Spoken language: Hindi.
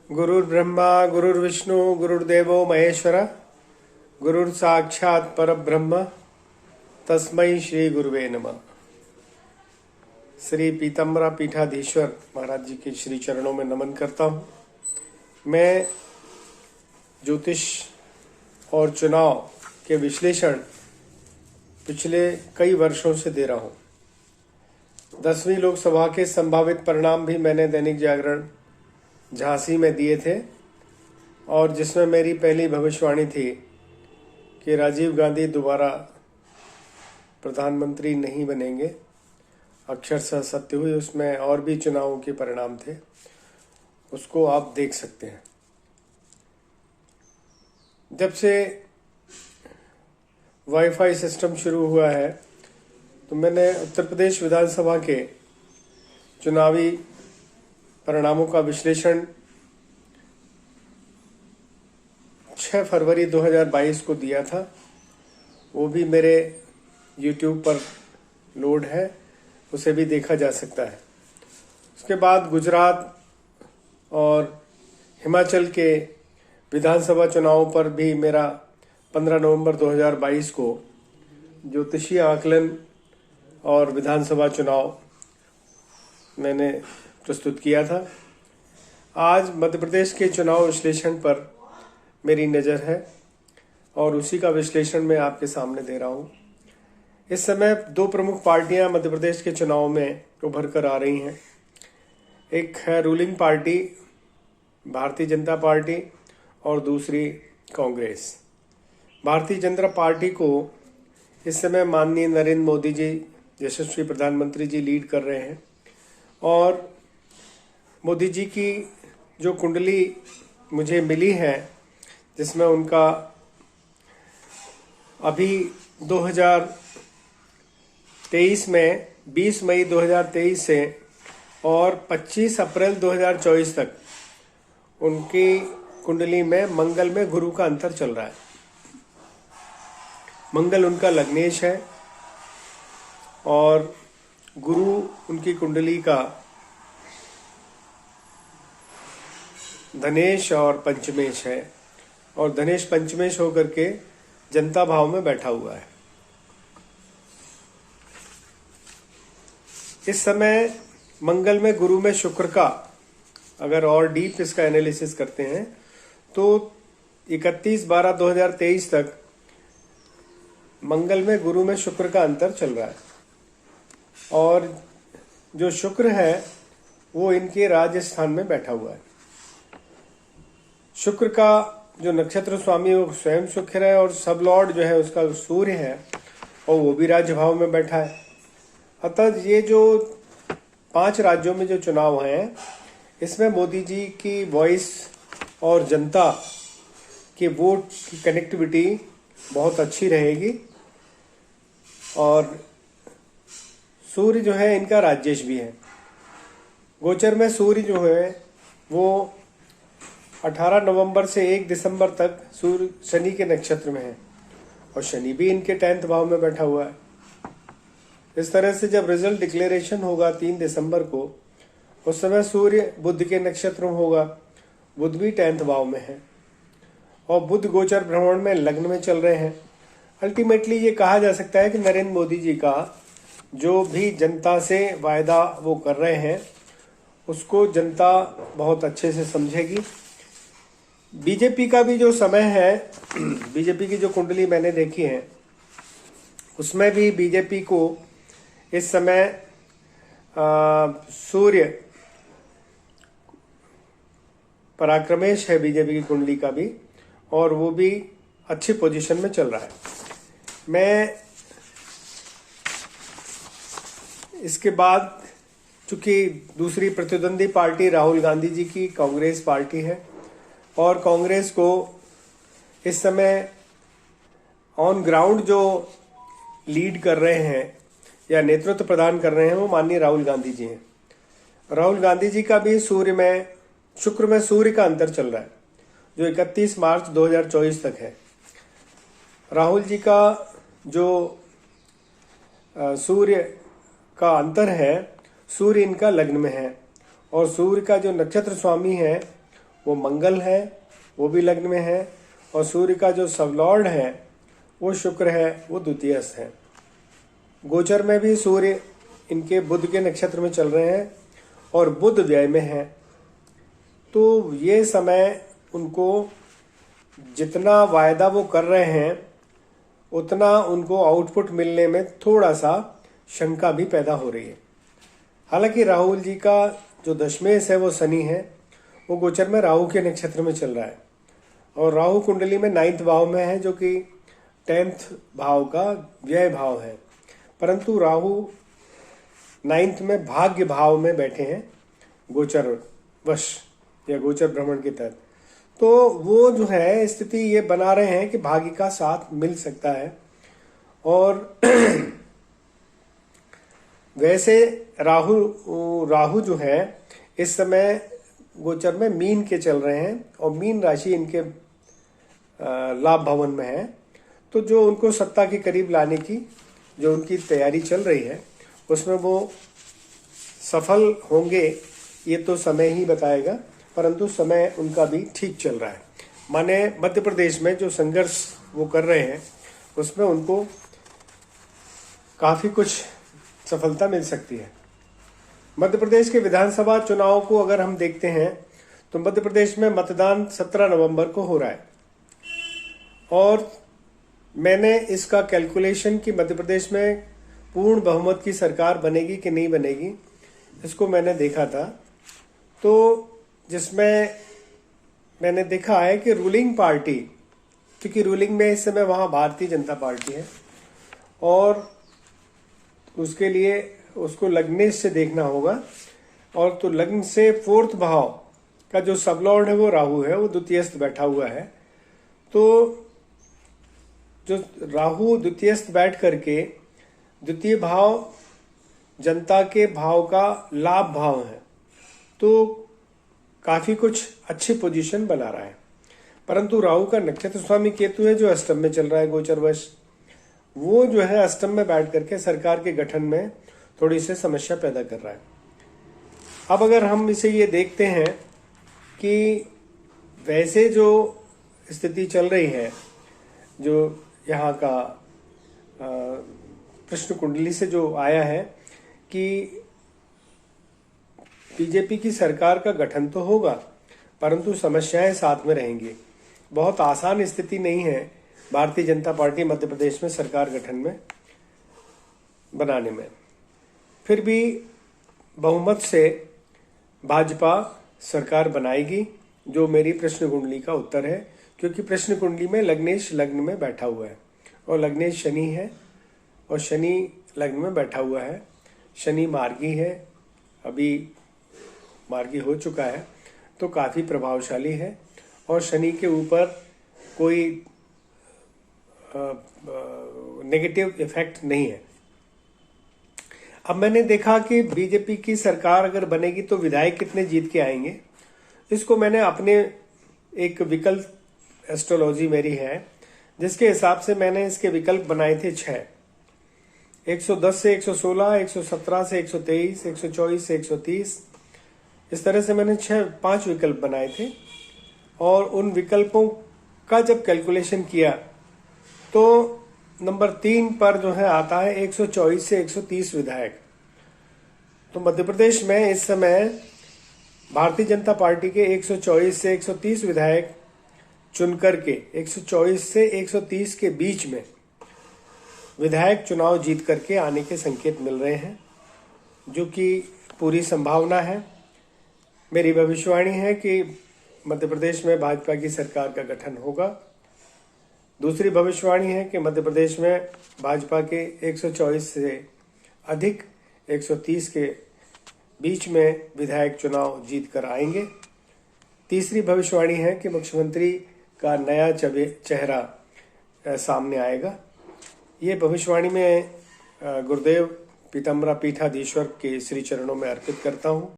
गुरुर्ब्रह्मा गुरुर्विष्णु गुरुर्देवो महेश्वर गुरुर साक्षात परब्रह्म तस्मै श्री गुरुवे नमः। श्री पीताम्बरा पीठाधीश्वर महाराज जी के श्री चरणों में नमन करता हूँ। मैं ज्योतिष और चुनाव के विश्लेषण पिछले कई वर्षों से दे रहा हूँ। 10वीं लोकसभा के संभावित परिणाम भी मैंने दैनिक जागरण झांसी में दिए थे और जिसमें मेरी पहली भविष्यवाणी थी कि राजीव गांधी दोबारा प्रधानमंत्री नहीं बनेंगे। अक्षरशः सत्य हुई। उसमें और भी चुनावों के परिणाम थे, उसको आप देख सकते हैं। जब से वाईफाई सिस्टम शुरू हुआ है तो मैंने उत्तर प्रदेश विधानसभा के चुनावी परिणामों का विश्लेषण 6 फरवरी 2022 को दिया था। वो भी मेरे YouTube पर लोड है, उसे भी देखा जा सकता है। उसके बाद गुजरात और हिमाचल के विधानसभा चुनावों पर भी मेरा 15 नवंबर 2022 को ज्योतिषीय आकलन और विधानसभा चुनाव मैंने प्रस्तुत किया था। आज मध्य प्रदेश के चुनाव विश्लेषण पर मेरी नज़र है और उसी का विश्लेषण मैं आपके सामने दे रहा हूँ। इस समय 2 प्रमुख पार्टियां मध्य प्रदेश के चुनाव में उभर कर आ रही हैं। एक है ruling party Bharatiya Janata party और दूसरी कांग्रेस। भारतीय जनता पार्टी को इस समय माननीय नरेंद्र मोदी जी, यशस्वी प्रधानमंत्री जी लीड कर रहे हैं और मोदी जी की जो कुंडली मुझे मिली है, जिसमें उनका अभी 2023 में 20 मई 2023 से और 25 अप्रैल 2024 तक उनकी कुंडली में मंगल में गुरु का अंतर चल रहा है। मंगल उनका लग्नेश है और गुरु उनकी कुंडली का धनेश और पंचमेश है और धनेश पंचमेश होकर के जनता भाव में बैठा हुआ है। इस समय मंगल में गुरु में शुक्र का अगर और डीप इसका एनालिसिस करते हैं तो 31/12/2023 तक मंगल में गुरु में शुक्र का अंतर चल रहा है और जो शुक्र है वो इनके राजस्थान में बैठा हुआ है। शुक्र का जो नक्षत्र स्वामी वो स्वयं शुक्र है और सब लॉर्ड जो है उसका सूर्य है और वो भी राज्य भाव में बैठा है। अतः ये जो 5 राज्यों में जो चुनाव हैं, इसमें मोदी जी की वॉइस और जनता की वोट की कनेक्टिविटी बहुत अच्छी रहेगी और सूर्य जो है इनका राजेश भी है। गोचर में सूर्य जो है वो 18 नवंबर से 1 दिसंबर तक सूर्य शनि के नक्षत्र में है और शनि भी इनके 10th भाव में बैठा हुआ है। इस तरह से जब रिजल्ट डिक्लेरेशन होगा 3 दिसंबर को, उस समय सूर्य बुध के नक्षत्र में होगा। बुध भी 10th भाव में है और बुध गोचर भ्रमण में लग्न में चल रहे हैं। अल्टीमेटली ये कहा जा सकता है कि नरेंद्र मोदी जी का जो भी जनता से वायदा वो कर रहे हैं उसको जनता बहुत अच्छे से समझेगी। बीजेपी का भी जो समय है, बीजेपी की जो कुंडली मैंने देखी है उसमें भी बीजेपी को इस समय सूर्य पराक्रमेश है बीजेपी की कुंडली का भी और वो भी अच्छी पोजीशन में चल रहा है। मैं इसके बाद चूंकि दूसरी प्रतिद्वंदी पार्टी राहुल गांधी जी की कांग्रेस पार्टी है और कांग्रेस को इस समय ऑन ग्राउंड जो लीड कर रहे हैं या नेतृत्व प्रदान कर रहे हैं वो माननीय राहुल गांधी जी हैं। राहुल गांधी जी का भी शुक्र में सूर्य का अंतर चल रहा है जो 31 मार्च 2024 तक है। राहुल जी का जो सूर्य का अंतर है, सूर्य इनका लग्न में है और सूर्य का जो नक्षत्र स्वामी है वो मंगल है, वो भी लग्न में है, और सूर्य का जो सबलॉर्ड है वो शुक्र है, वो द्वितीयस्थ है। गोचर में भी सूर्य इनके बुध के नक्षत्र में चल रहे हैं और बुध व्यय में है। तो ये समय उनको जितना वायदा वो कर रहे हैं उतना उनको आउटपुट मिलने में थोड़ा सा शंका भी पैदा हो रही है। हालांकि राहुल जी का जो दशमेश है वो शनि है, वो गोचर में राहु के नक्षत्र में चल रहा है और राहु कुंडली में 9th भाव में है, जो कि 10th भाव का व्यय भाव है। परंतु राहु 9th में भाग्य भाव में बैठे हैं गोचर वश या गोचर भ्रमण के तहत। तो वो जो है स्थिति ये बना रहे हैं कि भाग्य का साथ मिल सकता है। और वैसे राहु जो है इस समय गोचर में मीन के चल रहे हैं और मीन राशि इनके लाभ भवन में है। तो जो उनको सत्ता के करीब लाने की जो उनकी तैयारी चल रही है उसमें वो सफल होंगे, ये तो समय ही बताएगा। परंतु समय उनका भी ठीक चल रहा है। माने मध्य प्रदेश में जो संघर्ष वो कर रहे हैं उसमें उनको काफी कुछ सफलता मिल सकती है। मध्य प्रदेश के विधानसभा चुनाव को अगर हम देखते हैं तो मध्य प्रदेश में मतदान 17 नवंबर को हो रहा है और मैंने इसका कैलकुलेशन कि मध्य प्रदेश में पूर्ण बहुमत की सरकार बनेगी कि नहीं बनेगी, इसको मैंने देखा था। तो जिसमें मैंने देखा है कि रूलिंग पार्टी, क्योंकि रूलिंग में इस समय वहाँ भारतीय जनता पार्टी है और उसके लिए उसको लग्नेश से देखना होगा। और तो लग्न से 4th भाव का जो सबलॉर्ड है वो राहु है, वो द्वितीयस्थ बैठा हुआ है। तो जो राहु द्वितीयस्थ बैठ करके द्वितीय भाव जनता के भाव का लाभ भाव है, तो काफी कुछ अच्छी पोजीशन बना रहा है। परंतु राहु का नक्षत्र स्वामी केतु है जो अष्टम में चल रहा है गोचरवश, वो जो है अष्टम में बैठ करके सरकार के गठन में थोड़ी सी समस्या पैदा कर रहा है। अब अगर हम इसे ये देखते हैं कि वैसे जो स्थिति चल रही है, जो यहाँ का प्रश्न कुंडली से जो आया है कि बीजेपी की सरकार का गठन तो होगा परंतु समस्याएं साथ में रहेंगी। बहुत आसान स्थिति नहीं है भारतीय जनता पार्टी मध्य प्रदेश में सरकार गठन में बनाने में। फिर भी बहुमत से भाजपा सरकार बनाएगी, जो मेरी प्रश्न कुंडली का उत्तर है। क्योंकि प्रश्न कुंडली में लग्नेश लग्न में बैठा हुआ है और लग्नेश शनि है और शनि लग्न में बैठा हुआ है। शनि मार्गी है, अभी मार्गी हो चुका है, तो काफी प्रभावशाली है और शनि के ऊपर कोई नेगेटिव इफेक्ट नहीं है। अब मैंने देखा कि बीजेपी की सरकार अगर बनेगी तो विधायक कितने जीत के आएंगे, इसको मैंने अपने एक विकल्प एस्ट्रोलॉजी मेरी है जिसके हिसाब से मैंने इसके विकल्प बनाए थे 6, 110 से 116, 117 से 123, 124 से 130, इस तरह से मैंने 5 विकल्प बनाए थे। और उन विकल्पों का जब कैलकुलेशन किया तो नंबर 3 पर जो है आता है 124 से 130 विधायक। तो मध्य प्रदेश में इस समय भारतीय जनता पार्टी के 124 से 130 विधायक चुन करके 124 से 130 के बीच में विधायक चुनाव जीत करके आने के संकेत मिल रहे हैं, जो कि पूरी संभावना है। मेरी भविष्यवाणी है कि मध्य प्रदेश में भाजपा की सरकार का गठन होगा। दूसरी भविष्यवाणी है कि मध्य प्रदेश में भाजपा के 124 से अधिक 130 के बीच में विधायक चुनाव जीत कर आएंगे। तीसरी भविष्यवाणी है कि मुख्यमंत्री का नया चेहरा सामने आएगा। ये भविष्यवाणी में गुरुदेव पीताम्बरा पीठाधीश्वर के श्री चरणों में अर्पित करता हूँ।